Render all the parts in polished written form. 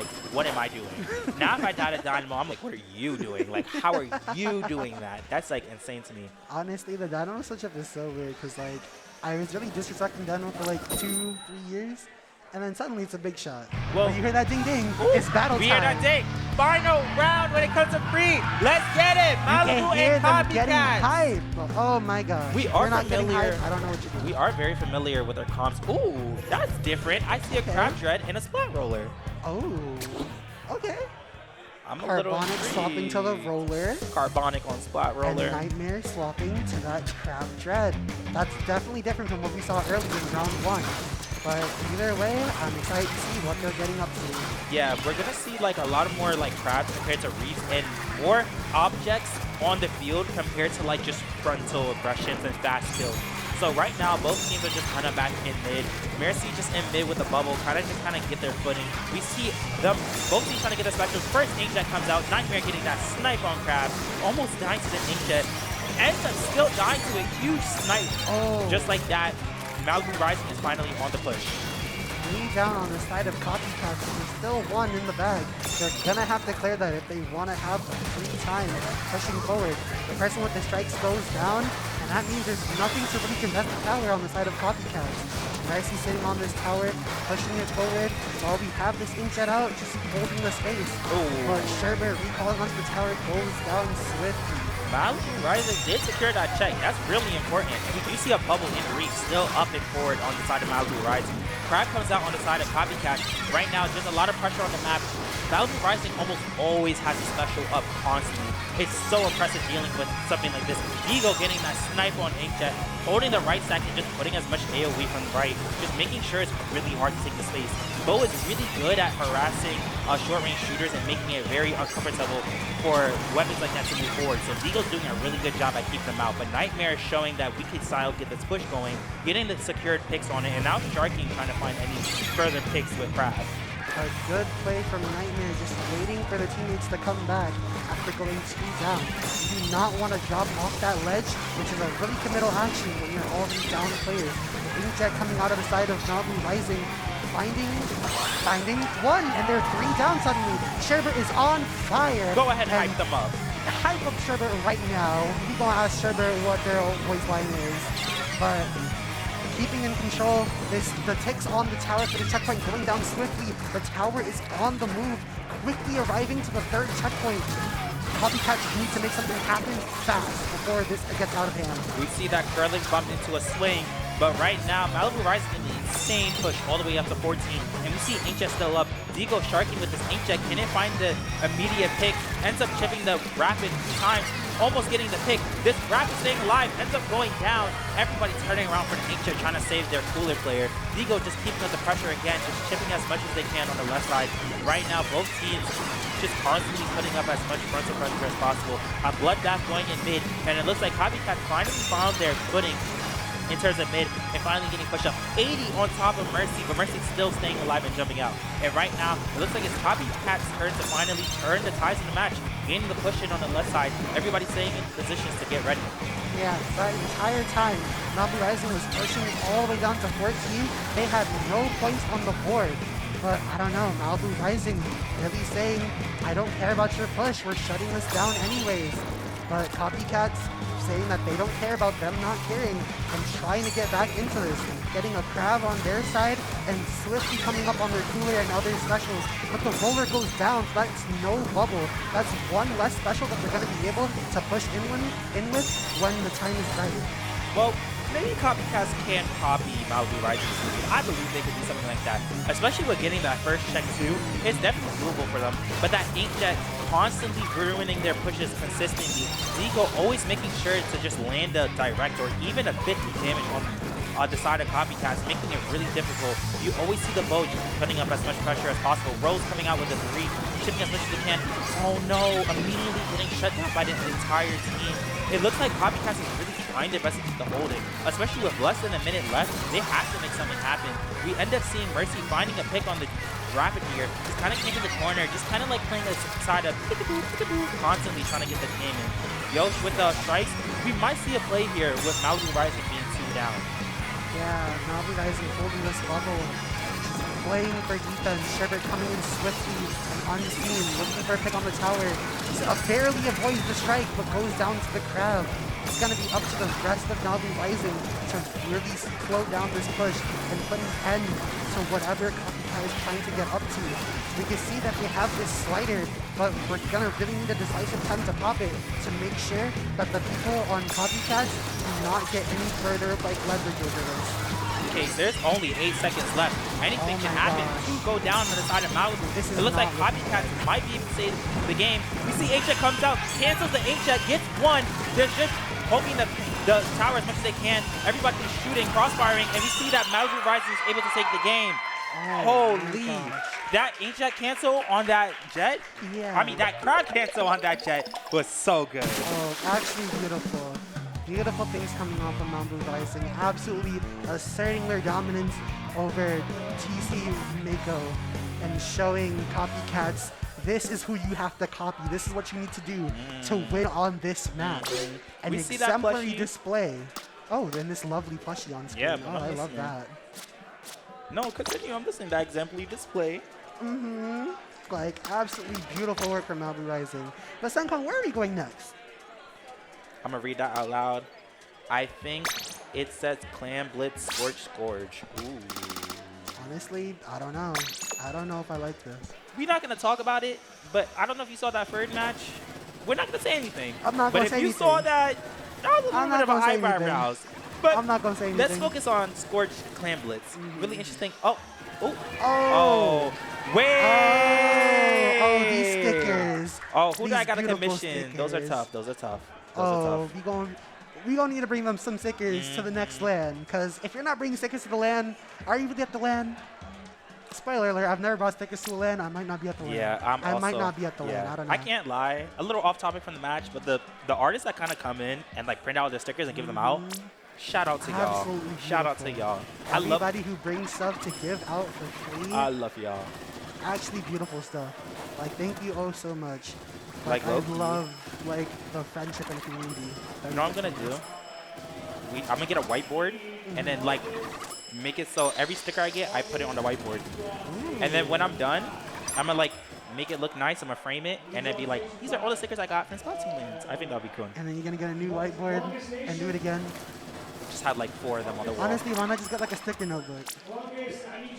like, what am I doing? Now if I die to Dynamo, I'm like, what are you doing? Like, how are you doing that? That's like insane to me. Honestly, the Dynamo switch-up is so weird because, like, I was really disrespecting Dynamo for like 2-3 years, and then suddenly it's a big shot. Well, but you hear that ding ding, ooh, it's battle we time. hear that ding. Final round when it comes to free. Let's get it. Malibu and Getting Copycats. hype. Oh my gosh. We are not getting familiar. hype. I don't know what you're doing. We are very familiar with our comps. Ooh, that's different. I see a Crab Dread and a Splat Roller. Oh, okay. I'm a little Carbonic swapping to the roller. Carbonic on Splat Roller. And Nightmare swapping to that Crab Dread. That's definitely different from what we saw earlier in round 1. But either way, I'm excited to see what they're getting up to. Yeah, we're gonna see like a lot of more like crabs compared to Reefs and more objects on the field compared to like just frontal aggressions and fast kills. So right now, both teams are just kind of back in mid. Mercy just in mid with the bubble, kind of get their footing. We see them, both teams trying to get their specials. First Inkjet comes out, Nightmare getting that snipe on Crab, almost dying to the Inkjet. Ends up still dying to a huge snipe. Oh. Just like that, Malibu Rising is finally on the push. 3 down on the side of Copycats, there's still 1 in the bag. They're gonna have to clear that if they want to have free time pushing forward. The person with the strikes goes down, and that means there's nothing to really contest the tower on the side of Copycats. Mercy sitting on this tower, pushing it forward, while we have this Inkjet out, just holding the space. Ooh. But Sherbert recalling onto the tower goes down swiftly. Malibu Rising did secure that check. That's really important. We do see a bubble in Reef still up and forward on the side of Malibu Rising. Crab comes out on the side of Copycat. Right now, just a lot of pressure on the map. Malibu Rising almost always has a special up constantly. It's so impressive dealing with something like this. Eagle getting that snipe on Inkjet, holding the right stack and just putting as much AoE from the right, just making sure it's really hard to take the space. Bo is really good at harassing short-range shooters and making it very uncomfortable for weapons like that to move forward. So Deagle's doing a really good job at keeping them out. But Nightmare is showing that we could style get this push going, getting the secured picks on it, and now Sharking trying to find any further picks with Crab. A good play from Nightmare, just waiting for their teammates to come back after going 2 down. You do not want to drop off that ledge, which is a really committal action when you're already down players. The Inkjet coming out of the side of Malibu Rising, finding 1, and they're 3 down suddenly. Sherbert is on fire. Go ahead and hype them up. Hype up Sherbert right now. We're going to ask Sherbert what their voice line is. But keeping in control, the ticks on the tower for the checkpoint going down swiftly. The tower is on the move, quickly arriving to the 3rd checkpoint. Copycat needs to make something happen fast before this gets out of hand. We see that curling bump into a swing, but right now, Malibu Rising in the insane push all the way up to 14, and we see Inkjet still up. Deagle sharking with this Inkjet, couldn't find the immediate pick, ends up chipping the Rapid 2 times, almost getting the pick. This Rapid staying alive, ends up going down. Everybody turning around for the Inkjet, trying to save their cooler player. Deagle just keeping up the pressure again, just chipping as much as they can on the left side. Right now, both teams just constantly putting up as much frontal pressure as possible. A bloodbath going in mid, and it looks like Copycat finally found their footing in terms of mid, and finally getting pushed up 80 on top of Mercy, but Mercy's still staying alive and jumping out. And right now, it looks like it's Copycat's turn to finally turn the ties in the match, gaining the push in on the left side. Everybody staying in positions to get ready. Yeah, that entire time, Malibu Rising was pushing all the way down to 14. They had no points on the board. But I don't know, Malibu Rising really saying, I don't care about your push, we're shutting this down anyways. But Copycats saying that they don't care about them not caring and trying to get back into this, getting a Crab on their side and swiftly coming up on their cooler and other specials. But the roller goes down, so that's no bubble. That's 1 less special that they're going to be able to push in with when the time is right. Well, maybe Copycats can copy Malibu Rising's speed. I believe they could do something like that, especially with getting that first check too. It's definitely doable for them, but that Inkjet constantly ruining their pushes consistently. Deagle always making sure to just land a direct or even a 50 damage on the side of Copycats, making it really difficult. You always see the bow just putting up as much pressure as possible. Rose coming out with a 3, chipping as much as they can. Oh no, immediately getting shut down by the entire team. It looks like Copycats is really trying their best to keep the holding, especially with less than a minute left. They have to make something happen. We end up seeing Mercy finding a pick on the Rapid here, just kind of taking the corner, just kind of like playing the side of constantly trying to get the game in. Yosh with the strikes, we might see a play here with Malibu Rising being 2 down. Yeah, Malibu Rising holding this bubble, which is playing for defense. Sherbert coming in swiftly and unseen, looking for a pick on the tower. Barely avoids the strike, but goes down to the crab. It's going to be up to the rest of Malibu Rising to really slow down this push and put an end to whatever Copycat is trying to get up to. We can see that they have this slider, but we're going to really need a decisive time to pop it to make sure that the people on Copycats do not get any further like leverage over this. Okay, there's only 8 seconds left. Anything can happen to go down on the side of Malibu. It looks like Copycats might be able to save the game. We see H-Jet comes out, cancels the H-Jet, gets one. They're just poking the tower as much as they can. Everybody's shooting, crossfiring, and we see that Malibu Rising is able to take the game. Oh, holy. That H-Jet cancel on that jet? Yeah. I mean, that crowd cancel on that jet was so good. Oh, actually beautiful. Beautiful things coming off of Malibu Rising. Absolutely asserting their dominance over TC Mako and showing Copycats this is who you have to copy. This is what you need to do to win on this map. An exemplary display. Oh, then this lovely plushie on screen. Yeah, oh, I love that. No, continue. I'm listening to that exemplary display. Like, absolutely beautiful work from Malibu Rising. But Senkong, where are we going next? I'm going to read that out loud. I think it says Clan Blitz Scorch Scourge. Ooh. Honestly, I don't know. I don't know if I like this. We're not going to talk about it, but I don't know if you saw that third match. We're not going to say anything. I'm not going to say anything. But if you saw that, that was a little bit of an eyebrows. But I'm not going to say anything. Let's focus on Scorch Clan Blitz. Really interesting. Oh. Wait. Oh, these stickers. Oh, who did I got a commission? Those are tough. Those are tough. We gonna need to bring them some stickers to the next LAN, because if you're not bringing stickers to the LAN, are you really at the LAN? Spoiler alert, I've never brought stickers to a LAN. I might not be at the LAN. Yeah, I might not be at the LAN. I don't know. I can't lie. A little off topic from the match, but the artists that kind of come in and like print out their stickers and give them out, shout out to y'all. Shout out to y'all. Everybody who brings stuff to give out for free. I love y'all. Actually beautiful stuff. Like, thank you oh so much. Like, I love like the friendship and community. You know what I'm gonna do? I'm gonna get a whiteboard and then like make it so every sticker I get, I put it on the whiteboard. And then when I'm done, I'm gonna like make it look nice. I'm gonna frame it and then be like, these are all the stickers I got from Splatoon Lands. I think that'll be cool. And then you're gonna get a new whiteboard and do it again. Just had like 4 of them on the wall. Honestly, why not just get like a sticker notebook?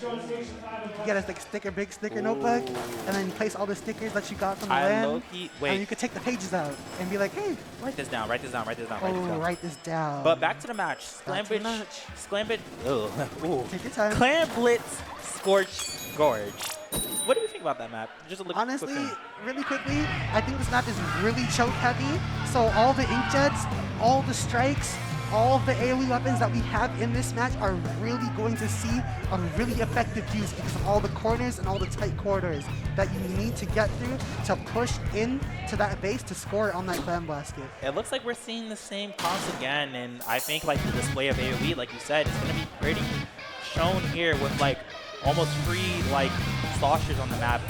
You get a like, big sticker notebook, and then you place all the stickers that you got from the LAN. And you could take the pages out and be like, hey, write this down, write this down, write this down, write this down. But back to the match. Clan Blitz. Take your time. Clan Blitz Scorch Gorge. What do you think about that map? Just a look. Honestly, really quickly, I think this map is really choke heavy. So all the inkjets, all the strikes, all of the AoE weapons that we have in this match are really going to see a really effective use because of all the corners and all the tight corridors that you need to get through to push into that base to score on that clam basket. It looks like we're seeing the same comps again, and I think like the display of AoE, like you said, is going to be pretty shown here with like almost free like sloshes on the map.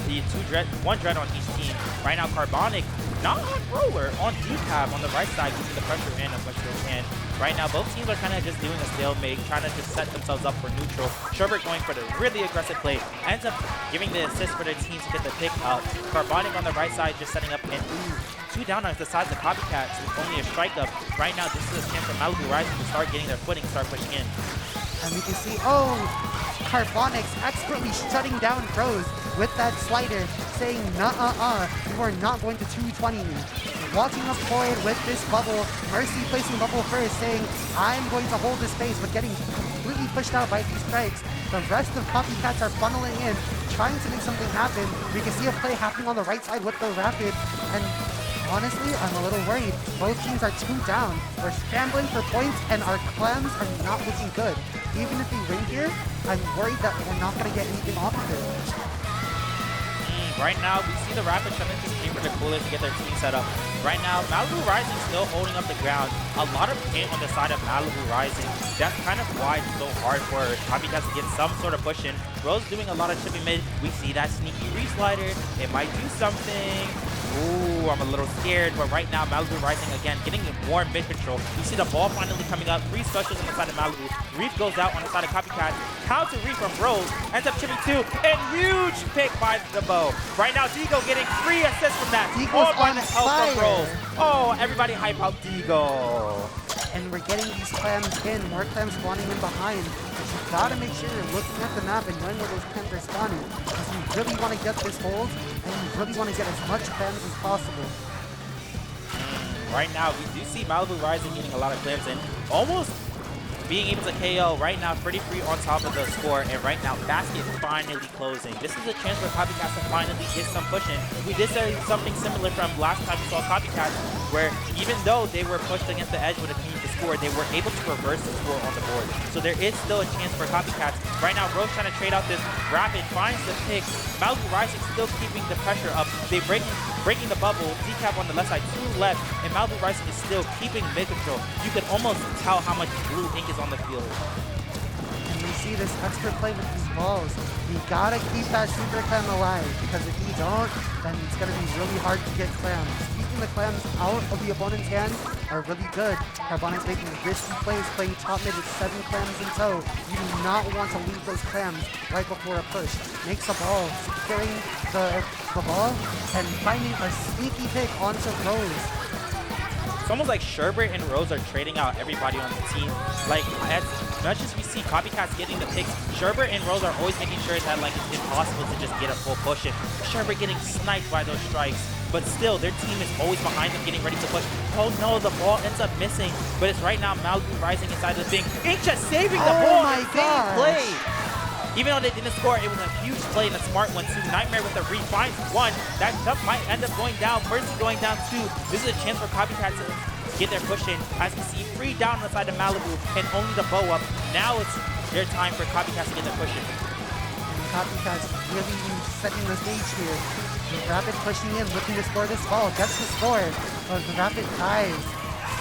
One dread on each team. Right now, Carbonic not on roller, on decap on the right side, keeping the pressure in as much as they can. Right now, both teams are kind of just doing a stalemate, trying to just set themselves up for neutral. Sherbert going for the really aggressive play, ends up giving the assist for their team to get the pick up. Carbonic on the right side just setting up, and 2 down on the sides of Copycats with only a strike up. Right now, this is a chance for Malibu Rising to start getting their footing, start pushing in. And we can see, Carbonics expertly shutting down pros with that slider, saying, nuh-uh-uh, you are not going to 220 me. Walking up forward with this bubble, Mercy placing bubble first, saying, I'm going to hold this space, but getting completely pushed out by these strikes. The rest of Copycats are funneling in, trying to make something happen. We can see a play happening on the right side with the Rapid, and honestly, I'm a little worried. Both teams are 2 down. We're scrambling for points, and our clams are not looking good. Even if we win here, I'm worried that we're not going to get anything off of it. Right now, we see the Rapid coming to the team for the coolers to get their team set up. Right now, Malibu Rising still holding up the ground. A lot of paint on the side of Malibu Rising. That's kind of why it's so hard for Copycats to get some sort of push in. Rose doing a lot of chipping mid. We see that sneaky re-slider. It might do something. Ooh, I'm a little scared, but right now Malibu Rising again, getting more mid-control. You see the ball finally coming up. 3 specials on the side of Malibu. Reef goes out on the side of Copycat. Counter Reef from Rose. Ends up chipping 2. And huge pick by the bow. Right now, Digo getting 3 assists from that. Digo's all by on the help of fire. Rose. Oh, everybody hype out Digo. And we're getting these clams in, more clams spawning in behind. But you gotta make sure you're looking at the map and knowing where those clams are spawning. Because you really want to get this hold, and you really want to get as much clams as possible. Right now, we do see Malibu Rising getting a lot of clams in. Almost being able to KO right now, pretty free on top of the score, and right now, basket finally closing. This is a chance for Copycat to finally get some pushing. We did say something similar from last time we saw Copycat, where even though they were pushed against the edge with a team to score, they were able to reverse the score on the board. So there is still a chance for Copycats. Right now, Rose trying to trade out this rapid, finds the pick. Malibu Rising still keeping the pressure up. They breaking the bubble. Decap on the left side, 2 left, and Malibu Rising is still keeping mid-control. You can almost tell how much blue ink is on the field. And we see this extra play with these balls. You gotta keep that super clam alive, because if you don't, then it's gonna be really hard to get clams. Keeping the clams out of the opponent's hand are really good. Carbonics making risky plays, playing top mid with 7 clams in tow. You do not want to leave those clams right before a push. Makes a ball, securing the ball, and finding a sneaky pick onto Rose. It's almost like Sherbert and Rose are trading out everybody on the team. Like, as much as we see Copycats getting the picks, Sherbert and Rose are always making sure that like it's impossible to just get a full push in. Sherbert getting sniped by those strikes, but still, their team is always behind them getting ready to push. Oh no, the ball ends up missing, but it's right now Malibu Rising inside the thing. Ink just saving the ball in the same play. Even though they didn't score, it was a huge play and a smart one too. Nightmare with the finds 1. That jump might end up going down. Mercy going down 2. This is a chance for Copycat to get their push in. As we see, 3 down on the side of Malibu and only the bow up. Now it's their time for Copycat to get their push in. And Copycat's really setting the stage here. The Rapid pushing in, looking to score this ball. Gets the score. But the Rapid dives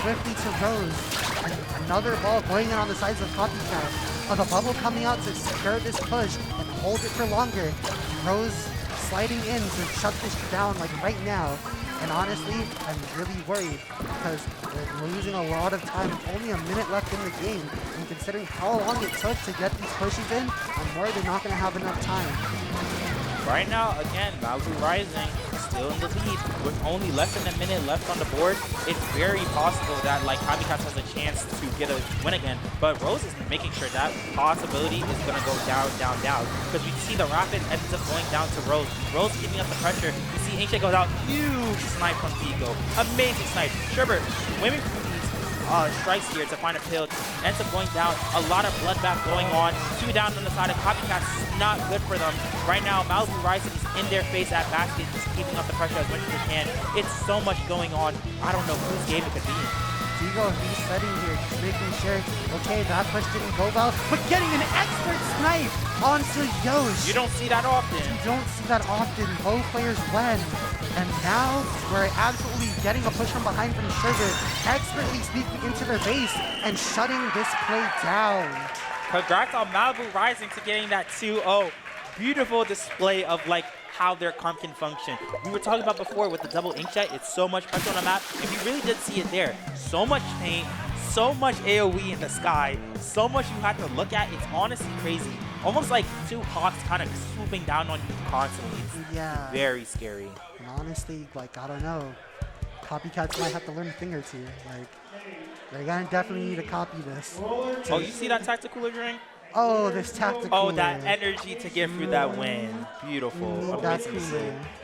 swiftly to Rose. And another ball going in on the sides of Copycat. The bubble coming out to secure this push and hold it for longer. Rose sliding in to shut this down like right now. And honestly, I'm really worried because we're losing a lot of time. Only a minute left in the game. And considering how long it took to get these pushes in, I'm worried they're not going to have enough time. Right now, again, Malibu Rising still in the lead with only less than a minute left on the board. It's very possible that like Copycats has a chance to get a win again, but Rose is making sure that possibility is going to go down, down, down. Because we see the Rapid ends up going down to Rose. Rose giving up the pressure. You see Ancient goes out, huge snipe from Digo. Amazing snipe. Sherbert, winning strikes here to find a pill. Ends up going down. A lot of bloodbath going on. 2 down on the side of Copycats. Not good for them. Right now, Malibu Rising is in their face at basket, just keeping up the pressure as much as they can. It's so much going on. I don't know whose game it could be. Digo resetting here, just making sure, okay, that push didn't go well, but getting an expert snipe onto Yosh. You don't see that often. You don't see that often. Both players win. And now we're absolutely getting a push from behind from Sherbert, expertly sneaking into their base and shutting this play down. Congrats on Malibu Rising to getting that 2-0. Beautiful display of like how their comp can function. We were talking about before with the double inkjet, it's so much pressure on the map, and we really did see it there. So much paint, so much AoE in the sky, so much you have to look at. It's honestly crazy. Almost like 2 hawks kind of swooping down on you constantly. It's very scary. And honestly, like, I don't know. Copycats might have to learn a thing or two. Like, they're gonna definitely need to copy this. Oh, you see that tactical drink? Oh, this tactical. Oh, that energy to get through that win. Beautiful. That's Amazing to see. cool.